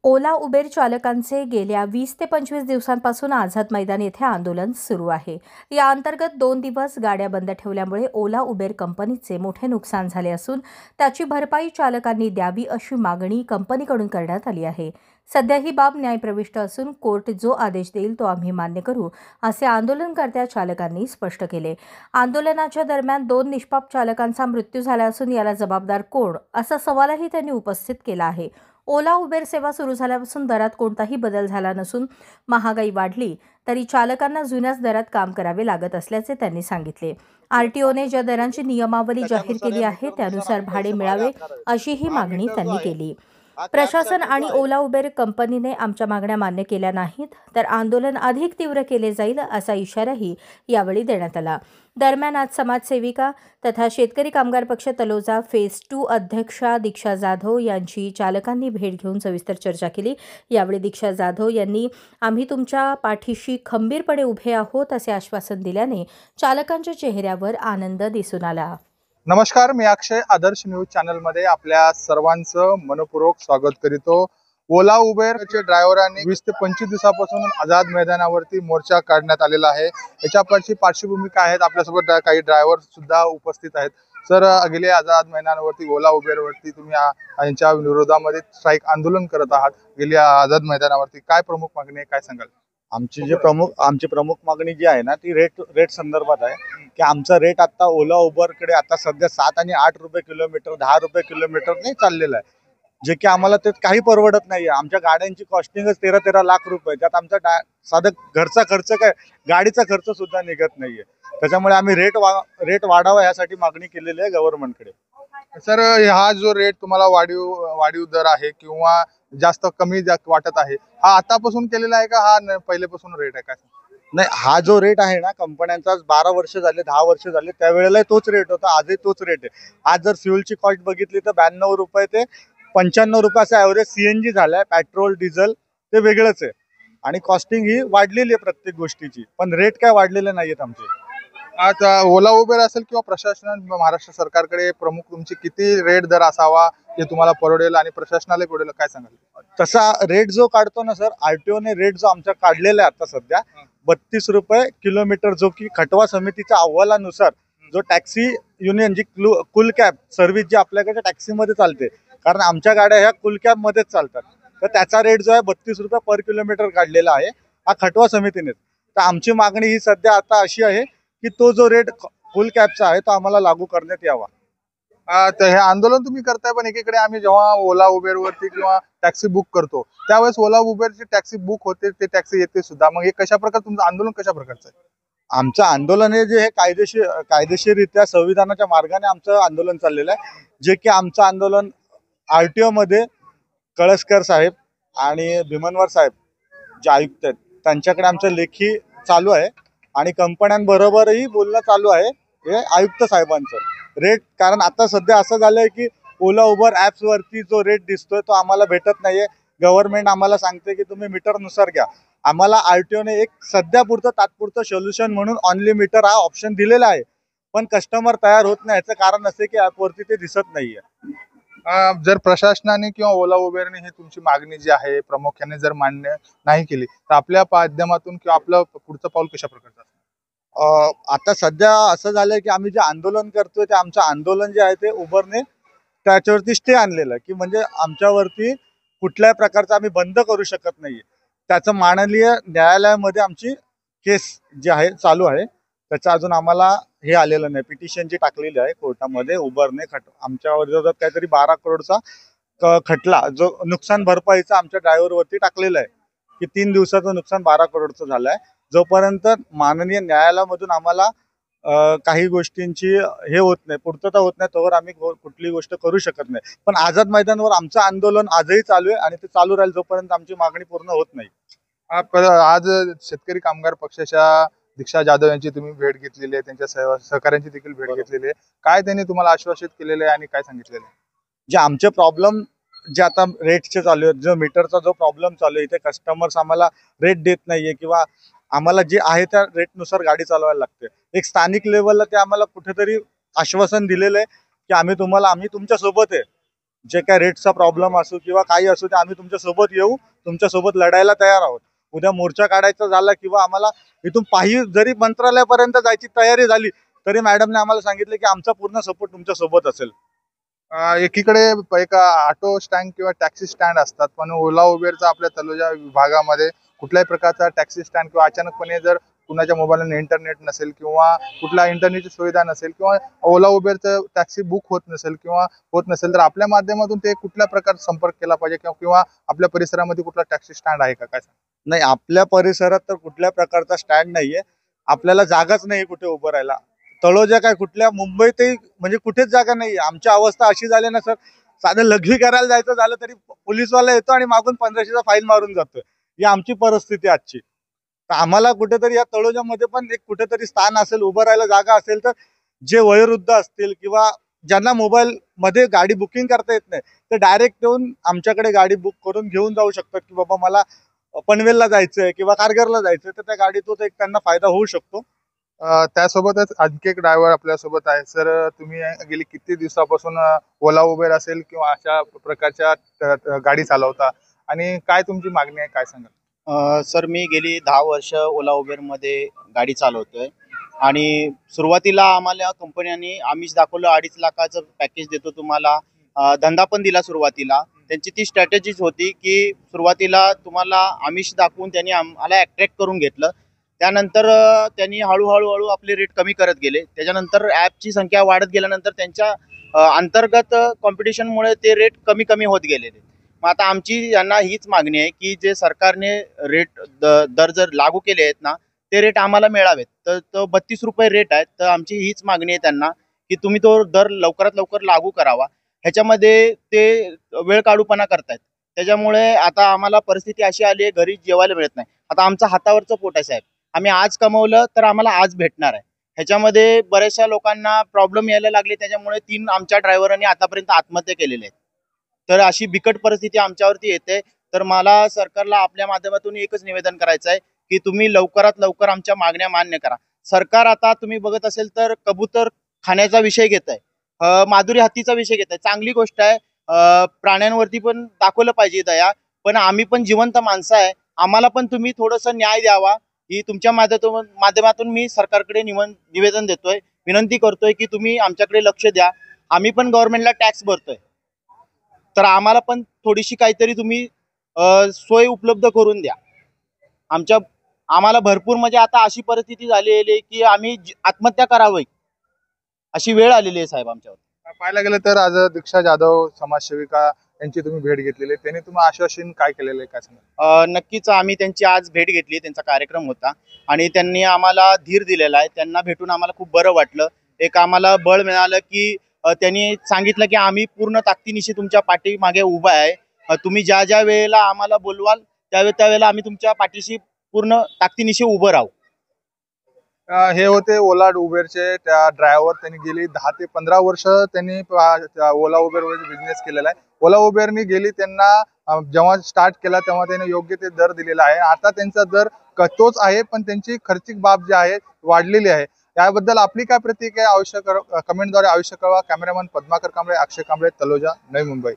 ओला Uber चालकांचे गेल्या 20 ते 25 दिवसांपासून आझाद मैदान येथे आंदोलन सुरू आहे। या अंतर्गत 2 दिवस गाड्या बंद ठेवल्यामुळे ओला उबेर कंपनीचे मोठे नुकसान झाले असून त्याची भरपाई चालकांनी द्यावी अशी मागणी कंपनीकडून करण्यात आली आहे। सध्या ही बाब न्यायप्रविष्ट असून कोर्ट जो आदेश देईल तो आम्ही मान्य करू, असे आंदोलनकर्त्या चालकांनी स्पष्ट केले। आंदोलनाच्या दरम्यान 2 निष्पाप चालकांचा मृत्यू झाला असून याला जबाबदार कोण, असा सवालही त्यांनी उपस्थित केला आहे। ओला उबेर सेवा सुरू झाल्यापासून दरात कोणताही बदल झाला नसून महागाई वाढली तरी चालकांना जुन्याच दरात काम करावे लागत असल्याचे त्यांनी सांगितले। आरटीओने ज्या दरांची नियमावली जाहीर केली आहे त्यानुसार भाडे मिळावे अशीही मागणी त्यांनी केली। प्रशासन आणि ओला उबेर कंपनीने आमच्या मागण्या मान्य केल्या नाहीत तर आंदोलन अधिक तीव्र केले जाईल असा इशाराही यावेळी देण्यात आला। दरम्यान आज समाजसेविका तथा शेतकरी कामगार पक्ष तलोजा फेज 2 अध्यक्षा दीक्षा जाधव यांची चालकांनी भेट घेऊन सविस्तर चर्चा केली। यावेळी दीक्षा जाधव यांनी आम्ही तुमच्या पाठीशी खंबीरपणे उभे आहोत असे आश्वासन दिल्याने चालकांच्या चेहऱ्यावर आनंद दिसून आला। नमस्कार, मी अक्षय आदर्श न्यूज चॅनल मध्ये आपल्या सर्वांचं मनपूर्वक स्वागत करितो। ओला उबेरचे ड्रायव्हरांनी 20 ते 25 दिवसापासून आझाद मैदानावरती मोर्चा काढण्यात आलेला आहे। याच्यापाठची पार्श्वभूमी काय आहे, आपल्यासोबत काही ड्रायव्हर सुद्धा उपस्थित आहेत। सर, गेले आझाद मैदानावरती ओला उबेरवरती तुम्ही यांच्या विरोधामध्ये स्ट्राईक आंदोलन करत आहात। गेली आझाद मैदानावरती काय प्रमुख मागणी आहे, काय सांगाल? आमची प्रमुख मागणी जी आहे ना ती रेट संदर्भात आहे की आमचा रेट आता ओला उबरकडे आता सध्या 7 आणि 8 रुपये किलोमीटर 10 रुपये किलोमीटर नाही चाललेला आहे, जे की आम्हाला ते काही परवडत नाहीये। आमच्या गाड्यांची कॉस्टिंगच 13-13 लाख रुपये, त्यात आमचा साधा घरचा खर्च काय गाडीचा खर्च सुद्धा निघत नाहीये। त्याच्यामुळे आम्ही रेट वाढावा यासाठी मागणी केलेली आहे गव्हर्नमेंटकडे। सर, हा जो रेट तुम्हाला वाढीव दर आहे किंवा जास्त कमी वाटत आहे, हा आतापासून केलेला आहे का हा पहिलेपासून रेट आहे काय? नाही, हा जो रेट आहे ना कंपन्यांचा 12 वर्ष झाले 10 वर्ष झाले त्यावेळेला तोच रेट होता, आजही तोच रेट आहे। आज जर फ्युलची कॉस्ट बघितली तर 92 रुपये ते 95 रुपयाचा ॲव्हरेज सीएनजी झालाय। पेट्रोल डिझेल ते वेगळंच आहे आणि कॉस्टिंग ही वाढलेली आहे प्रत्येक गोष्टीची, पण रेट काय वाढलेले नाहीयेत आमचे। आता ओला उबेर असेल किंवा प्रशासन महाराष्ट्र सरकारकडे प्रमुख तुमची किती रेट दर असावा जे तुम्हाला परवडेल आणि प्रशासनाला परवडेल, काय सांगाल? तसा रेट जो काढतो ना सर, आरटीओने रेट जो आमचा काढलेला आहे आता सध्या 32 रुपये किलोमीटर, जो की खटवा समितीच्या अहवालानुसार जो टॅक्सी युनियन जी कुल कॅब सर्व्हिस जी आपल्याकडे टॅक्सीमध्ये चालते, कारण आमच्या गाड्या ह्या कुल कॅब मध्येच चालतात, तर त्याचा रेट जो आहे 32 रुपये पर किलोमीटर काढलेला आहे हा खटवा समितीने। तर आमची मागणी ही सध्या आता अशी आहे की तो जो रेट फुल कॅबचा आहे तो आम्हाला लागू करण्यात यावा। तर हे आंदोलन तुम्ही करताय, पण एकीकडे आम्ही जेव्हा ओला उबेरवरती किंवा टॅक्सी बुक करतो त्यावेळेस ओला उबेरची टॅक्सी बुक होते, ते टॅक्सी येते सुद्धा, मग हे कशा प्रकारे तुमचं आंदोलन कशा प्रकारचं आहे? आमचं आंदोलन हे जे कायदेशीररित्या संविधानाच्या मार्गाने आमचं आंदोलन चाललेलं आहे, जे की आमचं आंदोलन आरटीओ मध्ये कळसकर साहेब आणि भीमनवार साहेब जे आयुक्त आहेत त्यांच्याकडे आमचं लेखी चालू आहे आणि कंपन्यांबरोबरही बोलणं चालू आहे हे आयुक्त साहेबांचं रेट। कारण आता सध्या असं झालंय की ओला उबर ऍप्स वरती जो रेट दिसतोय तो आम्हाला भेटत नाहीये। गव्हर्नमेंट आम्हाला सांगते की तुम्ही मीटर नुसार घ्या। आम्हाला आरटीओने एक सध्या पुरतं तात्पुरतं सोल्युशन म्हणून ऑनली मीटर हा ऑप्शन दिलेला आहे, पण कस्टमर तयार होत नाही। याचं कारण असं की ऍप वरती ते दिसत नाहीये। जर प्रशासनाने किंवा ओला उबेरने हे तुमची मागणी जी आहे प्रामुख्याने जर मान्य नाही केली तर आपल्या माध्यमातून किंवा आपलं पुढचं पाऊल कशा प्रकारचं असणार? आता सध्या असं झालंय की आम्ही जे आंदोलन करतोय ते आमचं आंदोलन जे आहे ते उबरने त्याच्यावरती स्टे आणलेलं, की म्हणजे आमच्यावरती कुठल्याही प्रकारचं आम्ही बंद करू शकत नाहीये। त्याचं माननीय न्यायालयामध्ये आमची केस जी आहे चालू आहे, त्याचं अजून आम्हाला हे आलेलं नाही। पिटिशन जी टाकलेली आहे कोर्टामध्ये उबरने आमच्या विरोधात काहीतरी 12 करोडचा खटला जो नुकसान भरपाईचा आमच्या ड्रायव्हरवरती टाकलेला आहे की 3 दिवसाचं नुकसान 12 करोडचं झालंय। जोपर्यंत माननीय न्यायालयामधून आम्हाला काही गोष्टींची हे होत नाही, पूर्तता होत नाही, तोवर आम्ही कुठली गोष्ट करू शकत नाही। पण आझाद मैदानावर आमचं आंदोलन आजही चालू आहे आणि ते चालू राहील जोपर्यंत आमची मागणी पूर्ण होत नाही। आज शेतकरी कामगार पक्षाच्या दीक्षा जाधव यांची तुम्ही भेट घेतलेली आहे, त्यांच्या सहकार्यांची देखील भेट घेतलेली आहे, काय त्यांनी तुम्हाला आश्वासित केलेले आहे आणि काय सांगितलेलं आहे? जे आमचे प्रॉब्लेम जे आता रेटचे चालू आहेत, जो मीटरचा जो प्रॉब्लेम चालू आहे, इथे कस्टमर्स आम्हाला रेट देत नाहीये किंवा आम्हाला जे आहे त्या रेटनुसार गाडी चालवायला लागते। एक स्थानिक लेवलला ते आम्हाला कुठेतरी आश्वासन दिलेलं आहे की आम्ही तुमच्या सोबत आहे, जे काय रेटचा प्रॉब्लेम असो किंवा काही असो ते आम्ही तुमच्या सोबत येऊ, तुमच्या सोबत लढायला तयार आहोत. उद्या मोर्चा काढायचा झाला किंवा आम्हाला इथून पायी जरी मंत्रालयापर्यंत जायची तयारी झाली तरी मॅडमने आम्हाला सांगितले की आमचा पूर्ण सपोर्ट तुमच्या सोबत असेल. एकीकडे एक ऑटो स्टँड किंवा टॅक्सी स्टँड असतात, पण ओला उबेरचा आपल्या तलोजा विभागामध्ये कुठल्याही प्रकारचा टॅक्सी स्टँड किंवा अचानकपणे जर कुणाच्या मोबाईलने इंटरनेट नसेल किंवा कुठल्या इंटरनेटची सुविधा नसेल किंवा ओला उबेरचं टॅक्सी बुक होत नसेल किंवा होत नसेल तर आपल्या माध्यमातून ते कुठल्या प्रकारचा संपर्क केला पाहिजे किंवा आपल्या परिसरामध्ये कुठला टॅक्सी स्टँड आहे का, काय? नाही, आपल्या परिसरात तर कुठल्या प्रकारचा स्टँड नाहीये. आपल्याला जागाच नाही कुठे उभं राहायला. तळोजा काय कुठल्या मुंबईतही म्हणजे कुठेच जागा नाहीये. आमची अवस्था अशी झाली ना सर, साधं लघवी करायला जायचं झालं तरी पोलीसवाला येतो आणि मागून 1500चा फाईन मारून जातोय. ही आमची परिस्थिती आजची. तर आम्हाला कुठेतरी या तळोजामध्ये पण एक कुठेतरी स्थान असेल, उभं राहायला जागा असेल तर जे वयोवृद्ध असतील किंवा ज्यांना मोबाईल मध्ये गाडी बुकिंग करता येत नाही ते डायरेक्ट येऊन आमच्याकडे गाडी बुक करून घेऊन जाऊ शकतात की बाबा मला पनवेलला जायचंय किंवा कारगरला जायचंय तर त्या गाडीतून एक त्यांना फायदा होऊ शकतो. त्यासोबतच आणखी एक ड्रायव्हर आपल्या सोबत आहे. सर, तुम्ही गेली किती दिवसापासून ओला उबेर असेल किंवा अशा प्रकारच्या गाडी चालवता आणि काय तुमची मागणी आहे, काय सांगाल? सर, मी गेली 10 वर्ष ओला उबेरमध्ये गाडी चालवतोय आणि सुरुवातीला आम्हाला कंपन्यांनी आमिष दाखवलं, 2.5 लाखाचं पॅकेज देतो तुम्हाला, धंदा पण दिला सुरुवातीला. त्यांची ती स्ट्रॅटेजीच होती की सुरुवातीला तुम्हाला आमिष दाखवून त्यांनी आम्हाला अट्रॅक्ट करून घेतलं. त्यानंतर त्यांनी हळूहळू आपले रेट कमी करत गेले. त्याच्यानंतर ॲपची संख्या वाढत गेल्यानंतर त्यांच्या अंतर्गत कॉम्पिटिशनमुळे ते रेट कमी कमी होत गेलेले. मग आता आमची यांना हीच मागणी आहे की जे सरकारने रेट दर जर लागू केले आहेत ना ते रेट आम्हाला मिळावेत. तर तो 32 रुपये रेट आहे. तर आमची हीच मागणी आहे त्यांना की तुम्ही तो दर लवकरात लवकर लागू करावा. ह्याच्यामध्ये ते वेळ काढूपणा करतायत. त्याच्यामुळे आता आम्हाला परिस्थिती अशी आली आहे, घरी जेवायला मिळत नाही. आता आमचं हातावरचं पोट आहे साहेब. आम्ही आज कमवलं तर आम्हाला आज भेटणार आहे. ह्याच्यामध्ये बऱ्याचशा लोकांना प्रॉब्लेम यायला लागले. त्याच्यामुळे 3 आमच्या ड्रायव्हरांनी आतापर्यंत आत्महत्या केलेल्या आहेत. तर अशी बिकट परिस्थिती आमच्यावरती येते. तर मला सरकारला आपल्या माध्यमातून एकच निवेदन करायचं आहे की तुम्ही लवकरात लवकर आमच्या मागण्या मान्य करा. सरकार आता तुम्ही बघत असेल तर कबूतर खाण्याचा विषय घेत आहे, माधुरी हत्तीचा विषय घेत आहे. चांगली गोष्ट आहे, प्राण्यांवरती पण दाखवलं पाहिजे दया. पण आम्ही पण जिवंत माणसं आहे, आम्हाला पण तुम्ही थोडंसं न्याय द्यावा. ही तुमच्या माध्यमातून मी सरकारकडे निवेदन देतोय, विनंती करतोय की तुम्ही आमच्याकडे लक्ष द्या. आम्ही पण गव्हर्नमेंटला टॅक्स भरतोय, तर आम्हाला पण थोडीशी काहीतरी तुम्ही सोय उपलब्ध करून द्या. आम्हाला भरपूर म्हणजे आता अशी परिस्थिती झालेली आहे की आम्ही आत्महत्या करावी अशी वेळ आलेली आहे साहेब आमच्यावर. पाहायला गेलं तर आज दीक्षा जाधव समाजसेविका यांची तुम्ही भेट घेतलेली आहे, त्यांनी तुम्हाला आश्वासन काय केलेलं आहे, काय सांगा? नक्कीच आम्ही त्यांची आज भेट घेतली. त्यांचा कार्यक्रम होता आणि त्यांनी आम्हाला धीर दिलेला आहे. त्यांना भेटून आम्हाला खूप बरं वाटलं. एक आम्हाला बळ मिळालं की त्यांनी सांगितलं की आम्ही पूर्ण ताकदीनिशी तुमच्या पाठीमागे उभा आहे. तुम्ही ज्या ज्या वेळेला आम्हाला बोलवाल त्यावेळेला आम्ही तुमच्या पाठीशी पूर्ण ताकदीनिशी उभं राहू. हे होते ओला उबेरचे त्या ड्रायव्हर. त्यांनी गेली 10 ते 15 वर्ष त्यांनी ओला उबेरवर बिझनेस केलेला आहे. ओला उबेरनी गेली त्यांना जेव्हा स्टार्ट केला तेव्हा त्यांनी योग्य ते दर दिलेला आहे. आता त्यांचा दर तोच आहे, पण त्यांची खर्चिक बाब जी आहे वाढलेली आहे. याबद्दल आपली काय प्रतिक्रिया कमेंटद्वारे आवश्यक कळवा. कॅमेरामॅन पद्माकर कांबळे, अक्षय कांबळे, तलोजा, नवी मुंबई.